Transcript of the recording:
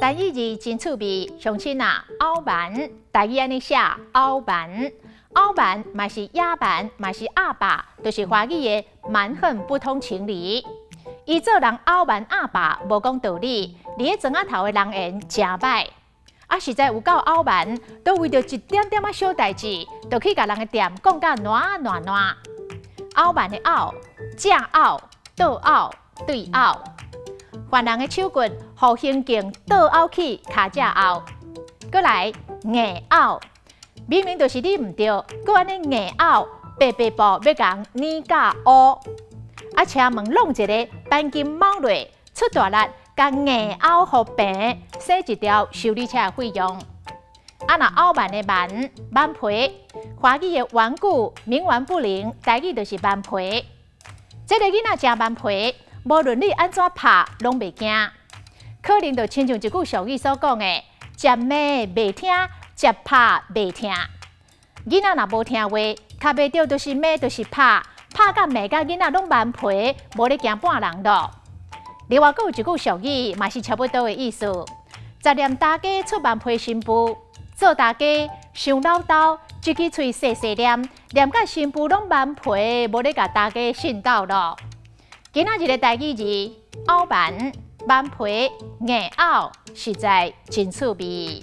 单语字真趣味，乡亲啊，敖蛮，台语安尼写敖蛮，敖蛮嘛是野蛮，嘛是阿爸，就是华语的蛮横不通情理。伊做人敖蛮阿爸，无讲道理，伫咧庄仔头的人缘真歹。啊，实在有够敖蛮，都为着一点点仔小代志，就去甲人的店讲甲烂。敖蛮的敖，正敖、倒敖、对敖。犯人的手骨，互刑警倒凹去卡只凹，搁来硬凹，明明就是你唔对，搁安尼硬凹，白步要讲你甲乌，啊，请问弄一个板金猫类，出大力，甲硬凹互平，洗一条修理车的费用。啊，若凹蛮的蛮皮，华语的顽固，冥顽不灵，台语就是蛮皮。这个囡仔真蛮皮。无论你安怎拍，拢袂惊，可能就亲像一句俗语所讲的：“食骂袂听，食拍袂听。”囡仔若无听话，卡袂着就是骂，就是拍，拍甲骂甲囡仔拢蛮皮，无咧惊半人咯。另外，阁有一句俗语，嘛是差不多的意思：十念大家出蛮皮新妇，做大家伤老叨，一支喙细细念，念甲新妇拢蛮皮，无咧甲大家训导咯。今仔日的台语字，敖蛮、蛮皮、硬拗，实在真趣味。